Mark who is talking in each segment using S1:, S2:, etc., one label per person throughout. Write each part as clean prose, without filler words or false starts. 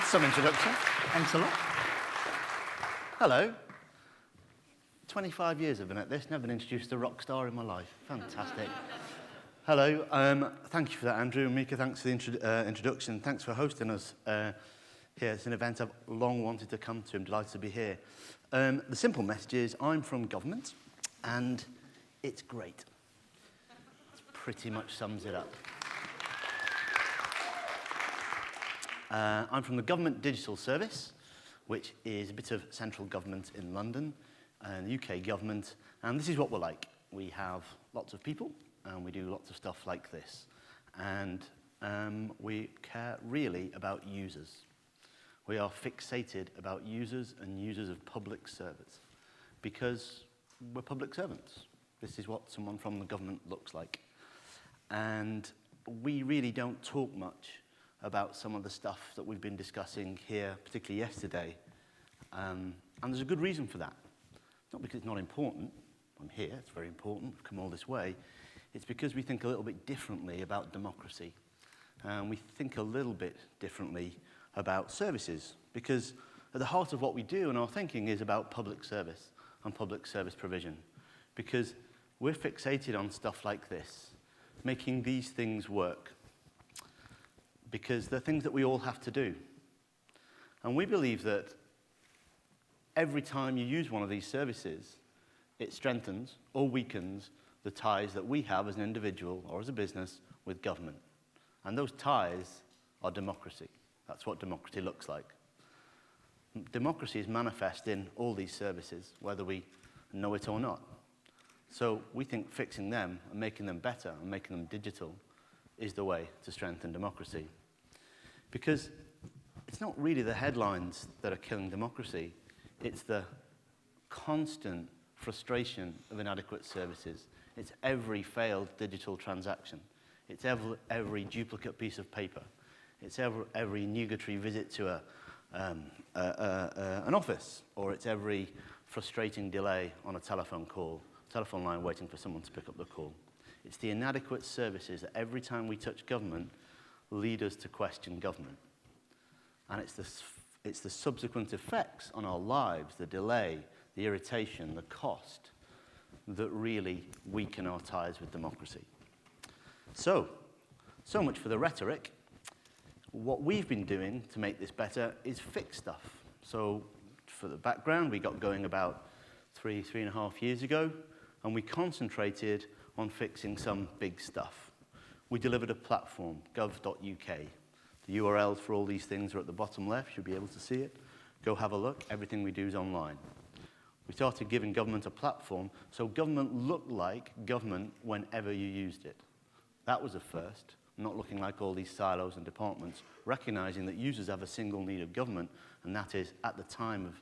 S1: some introduction. Thanks a lot. Hello. 25 years I've been at this, never been introduced to a rock star in my life. Fantastic. Hello. Thank you for that, Andrew. And Mika, thanks for the introduction. Thanks for hosting us here. It's an event I've long wanted to come to. I'm delighted to be here. The simple message is I'm from government, and it's great. It pretty much sums it up. I'm from the Government Digital Service, which is a bit of central government in London and the UK government. And this is what we're like. We have lots of people, and we do lots of stuff like this. And we care really about users. We are fixated about users and users of public service because we're public servants. This is what someone from the government looks like. And we really don't talk much about some of the stuff that we've been discussing here, particularly yesterday. And there's a good reason for that. Not because it's not important. I'm here, it's very important, we've come all this way. It's because we think a little bit differently about democracy. And we think a little bit differently about services. Because at the heart of what we do and our thinking is about public service and public service provision. Because we're fixated on stuff like this, making these things work. Because they're things that we all have to do. And we believe that every time you use one of these services, it strengthens or weakens the ties that we have as an individual or as a business with government. And those ties are democracy. That's what democracy looks like. Democracy is manifest in all these services, whether we know it or not. So we think fixing them and making them better and making them digital is the way to strengthen democracy. Because it's not really the headlines that are killing democracy, it's the constant frustration of inadequate services. It's every failed digital transaction. It's every duplicate piece of paper. It's every nugatory visit to an office, or it's every frustrating delay on a telephone line waiting for someone to pick up the call. It's the inadequate services that every time we touch government lead us to question government. And it's the subsequent effects on our lives, the delay, the irritation, the cost, that really weaken our ties with democracy. So much for the rhetoric. What we've been doing to make this better is fix stuff. So for the background, we got going about three and a half years ago, and we concentrated on fixing some big stuff. We delivered a platform, gov.uk. The URLs for all these things are at the bottom left. You'll be able to see it. Go have a look. Everything we do is online. We started giving government a platform so government looked like government whenever you used it. That was a first, not looking like all these silos and departments, recognizing that users have a single need of government, and that is, at the time of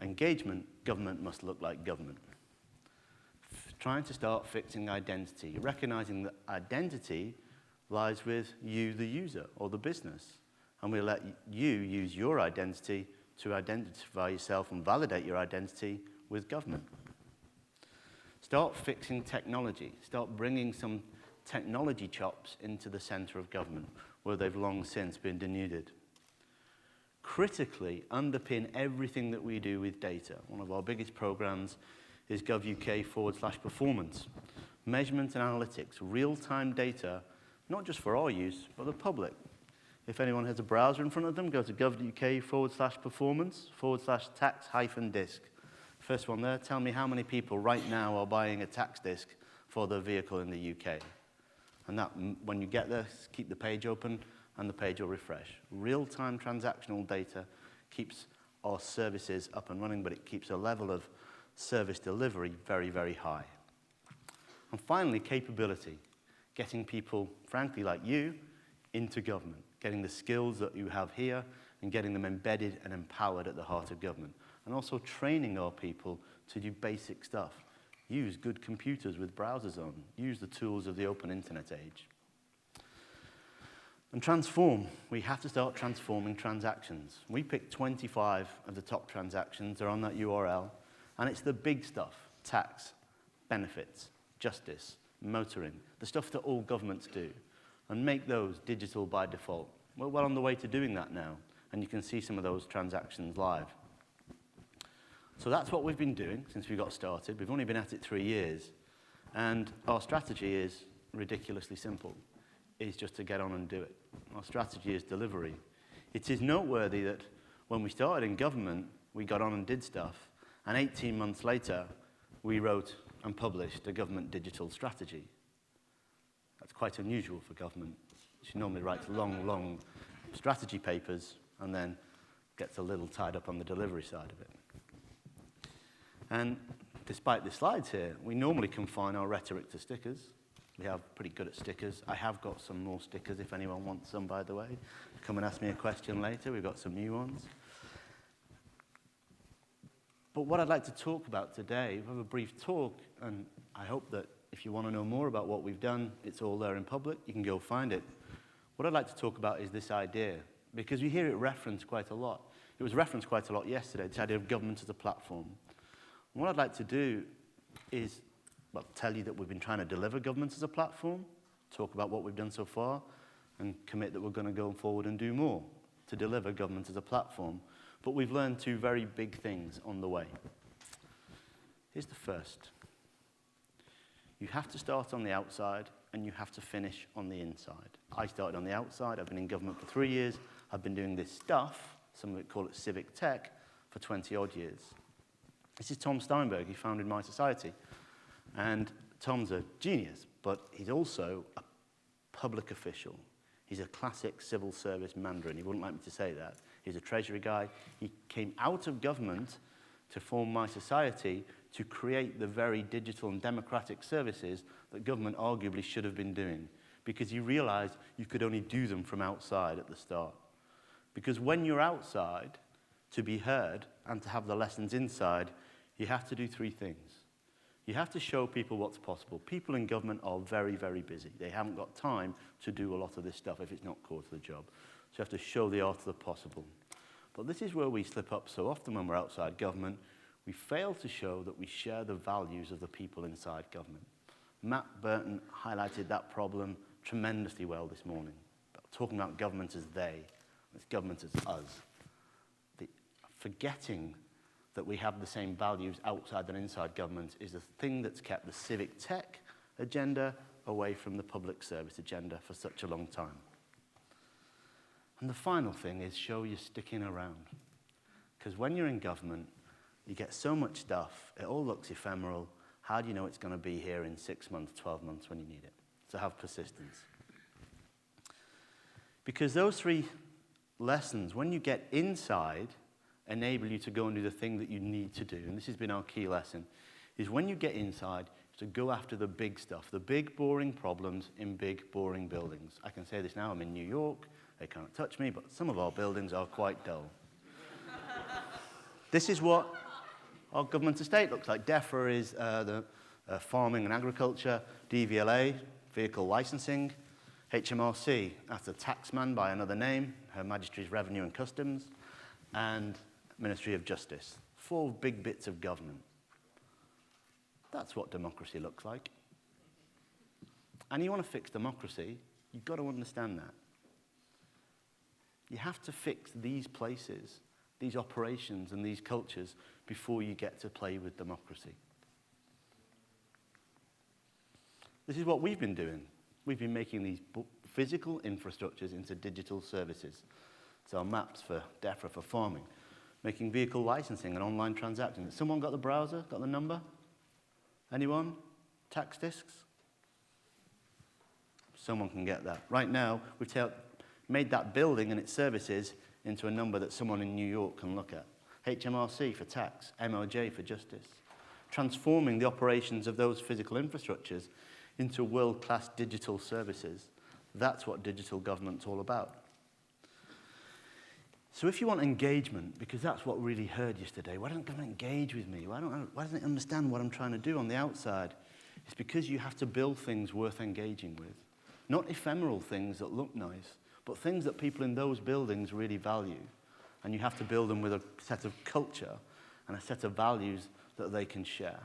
S1: engagement, government must look like government. Trying to start fixing identity, recognizing that identity lies with you, the user, or the business. And we let you use your identity to identify yourself and validate your identity with government. Start fixing technology. Start bringing some technology chops into the center of government, where they've long since been denuded. Critically, underpin everything that we do with data. One of our biggest programs is GovUK/performance. Measurement and analytics, real-time data, not just for our use, but the public. If anyone has a browser in front of them, go to GovUK/performance/tax-disc. First one there, tell me how many people right now are buying a tax disc for their vehicle in the UK. And that, when you get there, keep the page open and the page will refresh. Real-time transactional data keeps our services up and running, but it keeps a level of service delivery very, very high. And finally, capability. Getting people, frankly, like you, into government. Getting the skills that you have here and getting them embedded and empowered at the heart of government. And also training our people to do basic stuff. Use good computers with browsers on. Use the tools of the open internet age. And transform. We have to start transforming transactions. We picked 25 of the top transactions. They're on that URL. And it's the big stuff. Tax, benefits, justice, motoring, the stuff that all governments do, and make those digital by default. We're well on the way to doing that now, and you can see some of those transactions live. So that's what we've been doing since we got started. We've only been at it 3 years, and our strategy is ridiculously simple. It's just to get on and do it. Our strategy is delivery. It is noteworthy that when we started in government, we got on and did stuff, and 18 months later, we wrote and published a government digital strategy. That's quite unusual for government. She normally writes long, long strategy papers and then gets a little tied up on the delivery side of it. And despite the slides here, we normally confine our rhetoric to stickers. We are pretty good at stickers. I have got some more stickers if anyone wants some, by the way. Come and ask me a question later. We've got some new ones. But what I'd like to talk about today, we have a brief talk, and I hope that if you want to know more about what we've done, it's all there in public. You can go find it. What I'd like to talk about is this idea, because you hear it referenced quite a lot. It was referenced quite a lot yesterday, this idea of government as a platform. And what I'd like to do is, well, tell you that we've been trying to deliver government as a platform, talk about what we've done so far, and commit that we're going to go forward and do more to deliver government as a platform. But we've learned 2 very big things on the way. Here's the first. You have to start on the outside, and you have to finish on the inside. I started on the outside. I've been in government for 3 years. I've been doing this stuff, some of it call it civic tech, for 20-odd years. This is Tom Steinberg. He founded My Society. And Tom's a genius, but he's also a public official. He's a classic civil service mandarin. He wouldn't like me to say that. He's a treasury guy. He came out of government to form My Society to create the very digital and democratic services that government arguably should have been doing, because he realized you could only do them from outside at the start. Because when you're outside, to be heard and to have the lessons inside, you have to do 3 things. You have to show people what's possible. People in government are very, very busy. They haven't got time to do a lot of this stuff if it's not core to the job. So you have to show the art of the possible. But this is where we slip up so often when we're outside government. We fail to show that we share the values of the people inside government. Matt Burton highlighted that problem tremendously well this morning, talking about government as they, it's government as us. Forgetting that we have the same values outside and inside government is the thing that's kept the civic tech agenda away from the public service agenda for such a long time. And the final thing is show you're sticking around. Because when you're in government, you get so much stuff, it all looks ephemeral. How do you know it's going to be here in 6 months, 12 months when you need it? So have persistence. Because those 3 lessons, when you get inside, enable you to go and do the thing that you need to do. And this has been our key lesson, is when you get inside, to go after the big stuff, the big, boring problems in big, boring buildings. I can say this now, I'm in New York. They can't touch me, but some of our buildings are quite dull. This is what our government estate looks like. DEFRA is the farming and agriculture, DVLA, vehicle licensing, HMRC, that's the taxman by another name, Her Majesty's Revenue and Customs, and Ministry of Justice. 4 big bits of government. That's what democracy looks like. And you want to fix democracy, you've got to understand that. You have to fix these places, these operations and these cultures before you get to play with democracy. This is what we've been doing. We've been making these physical infrastructures into digital services. So our maps for DEFRA for farming, making vehicle licensing and online transacting. Has someone got the browser, got the number? Anyone? Tax discs? Someone can get that. Right now, we've made that building and its services into a number that someone in New York can look at. HMRC for tax, MOJ for justice. Transforming the operations of those physical infrastructures into world-class digital services. That's what digital government's all about. So if you want engagement, because that's what really heard yesterday, why doesn't government engage with me? Why doesn't it understand what I'm trying to do on the outside? It's because you have to build things worth engaging with. Not ephemeral things that look nice, but things that people in those buildings really value. And you have to build them with a set of culture and a set of values that they can share.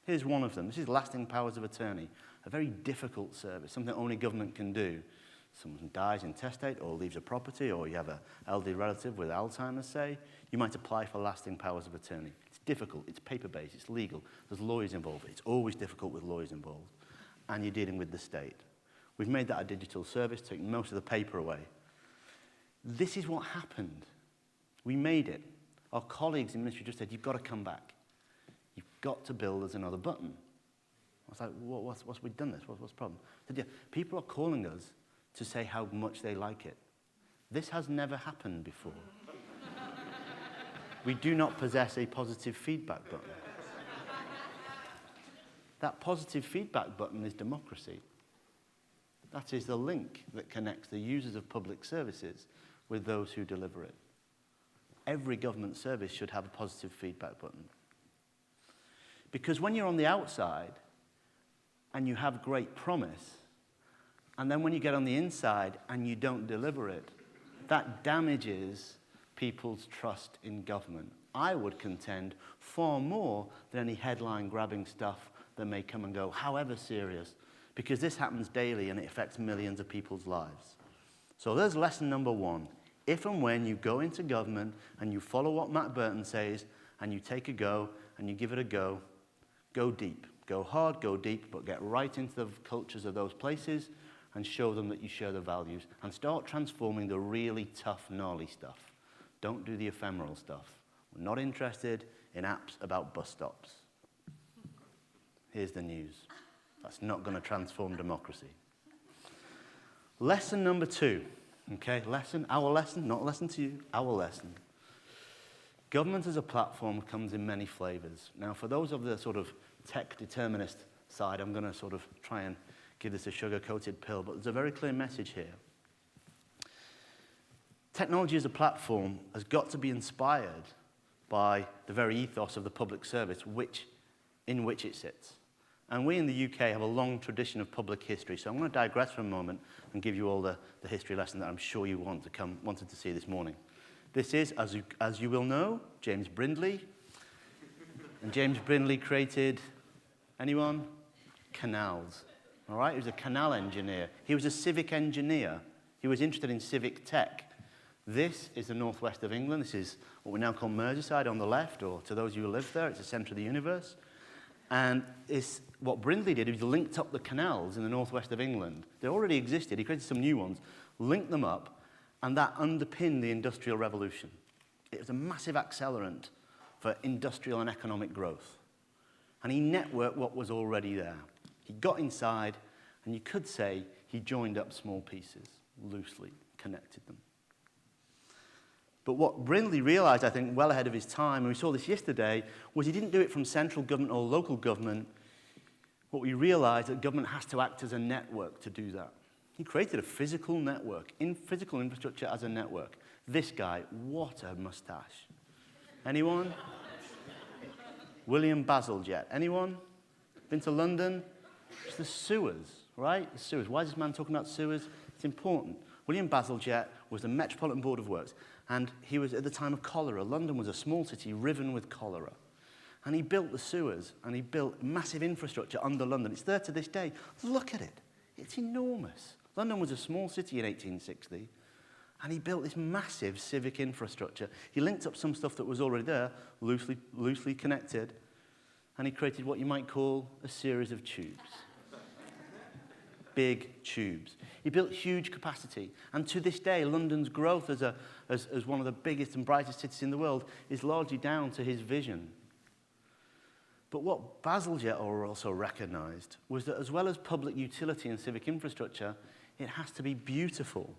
S1: Here's one of them. This is lasting powers of attorney, a very difficult service, something only government can do. someone dies intestate or leaves a property, or you have an elderly relative with Alzheimer's, say, you might apply for lasting powers of attorney. It's difficult, it's paper-based, it's legal, there's lawyers involved. It's always difficult with lawyers involved. And you're dealing with the state. We've made that a digital service, taking most of the paper away. This is what happened. We made it. Our colleagues in ministry just said, you've got to come back. You've got to build us another button. I was like, what's we've done this? What's the problem? I said, yeah, people are calling us to say how much they like it. This has never happened before. We do not possess a positive feedback button. That positive feedback button is democracy. That is the link that connects the users of public services with those who deliver it. Every government service should have a positive feedback button. Because when you're on the outside and you have great promise, and then when you get on the inside and you don't deliver it, that damages people's trust in government. I would contend far more than any headline-grabbing stuff that may come and go, however serious, because this happens daily and it affects millions of people's lives. So there's lesson number one. If and when you go into government and you follow what Matt Burton says and you take a go and you give it a go, go deep. Go hard, go deep, but get right into the cultures of those places and show them that you share the values and start transforming the really tough, gnarly stuff. Don't do the ephemeral stuff. We're not interested in apps about bus stops. Here's the news. That's not going to transform democracy. Lesson number two. Okay, our lesson, not a lesson to you, our lesson. Government as a platform comes in many flavors. Now, for those of the sort of tech determinist side, I'm going to sort of try and give this a sugar-coated pill, but there's a very clear message here. Technology as a platform has got to be inspired by the very ethos of the public service in which it sits. And we in the UK have a long tradition of public history, so I'm going to digress for a moment and give you all the history lesson that I'm sure you wanted to see this morning. This is, as you will know, James Brindley. And James Brindley created, anyone? Canals. All right? He was a canal engineer. He was a civic engineer. He was interested in civic tech. This is the northwest of England. This is what we now call Merseyside on the left, or to those of you who live there, it's the centre of the universe. And what Brindley did, he linked up the canals in the northwest of England. They already existed. He created some new ones, linked them up, and that underpinned the Industrial Revolution. It was a massive accelerant for industrial and economic growth. And he networked what was already there. He got inside, and you could say he joined up small pieces, loosely connected them. But what Brindley realized, I think, well ahead of his time, and we saw this yesterday, was he didn't do it from central government or local government. What we realized that government has to act as a network to do that. He created a physical network, physical infrastructure as a network. This guy, what a mustache. Anyone? William Bazalgette. Anyone? Been to London? It's the sewers, right? The sewers. Why is this man talking about sewers? It's important. William Bazalgette was the Metropolitan Board of Works, and he was at the time of cholera. London was a small city riven with cholera. And he built the sewers, and he built massive infrastructure under London. It's there to this day. Look at it. It's enormous. London was a small city in 1860, and he built this massive civic infrastructure. He linked up some stuff that was already there, loosely connected, and he created what you might call a series of tubes. Big tubes. He built huge capacity, and to this day, London's growth as one of the biggest and brightest cities in the world is largely down to his vision. But what Bazalgette also recognized was that as well as public utility and civic infrastructure, it has to be beautiful.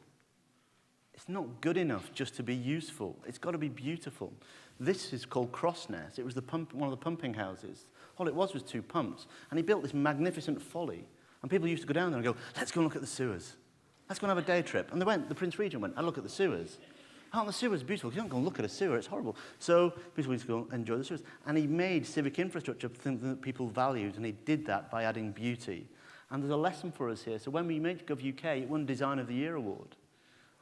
S1: It's not good enough just to be useful. It's got to be beautiful. This is called Crossness. It was one of the pumping houses. All it was two pumps, and he built this magnificent folly. And people used to go down there and go, let's go and look at the sewers. Let's go and have a day trip. And they went, the Prince Regent went, and look at the sewers. Aren't the sewers beautiful? You don't go and look at a sewer, it's horrible. So people used to go and enjoy the sewers. And he made civic infrastructure something that people valued, and he did that by adding beauty. And there's a lesson for us here. So when we made GovUK, it won Design of the Year award.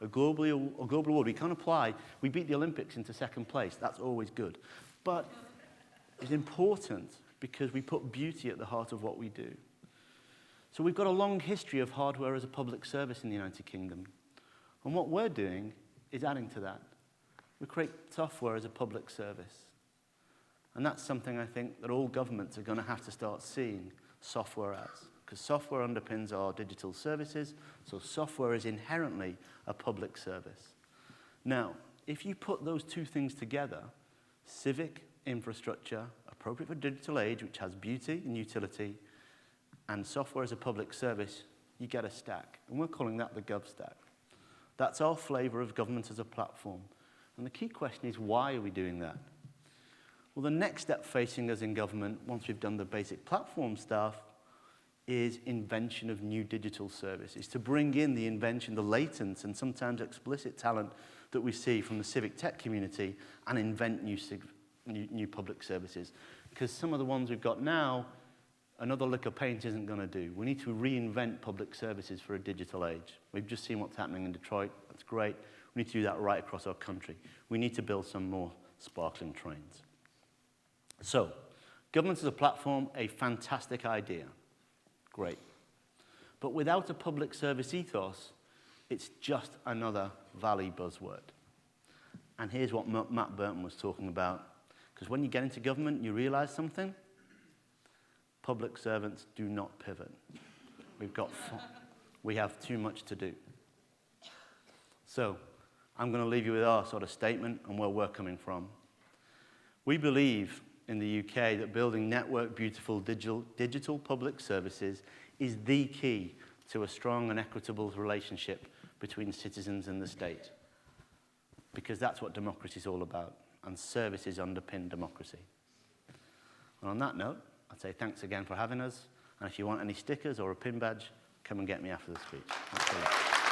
S1: A global award. We can't apply. We beat the Olympics into second place. That's always good. But it's important because we put beauty at the heart of what we do. So we've got a long history of hardware as a public service in the United Kingdom. And what we're doing is adding to that. We create software as a public service. And that's something I think that all governments are going to have to start seeing software as. Because software underpins our digital services, so software is inherently a public service. Now, if you put those two things together, civic infrastructure, appropriate for digital age, which has beauty and utility, and software as a public service, you get a stack. And we're calling that the GovStack. That's our flavor of government as a platform. And the key question is, why are we doing that? Well, the next step facing us in government, once we've done the basic platform stuff, is invention of new digital services, to bring in the invention, the latent and sometimes explicit talent that we see from the civic tech community and invent new public services. Because some of the ones we've got now, another lick of paint isn't going to do. We need to reinvent public services for a digital age. We've just seen what's happening in Detroit. That's great. We need to do that right across our country. We need to build some more sparkling trains. So, government as a platform, a fantastic idea. Great. But without a public service ethos, it's just another Valley buzzword. And here's what Matt Burton was talking about. Because when you get into government, you realize something. Public servants do not pivot. We have too much to do. So, I'm going to leave you with our sort of statement and where we're coming from. We believe in the UK that building network beautiful digital public services is the key to a strong and equitable relationship between citizens and the state. Because that's what democracy is all about, and services underpin democracy. And on that note, I'd say thanks again for having us, and if you want any stickers or a pin badge, come and get me after the speech. Thanks a lot.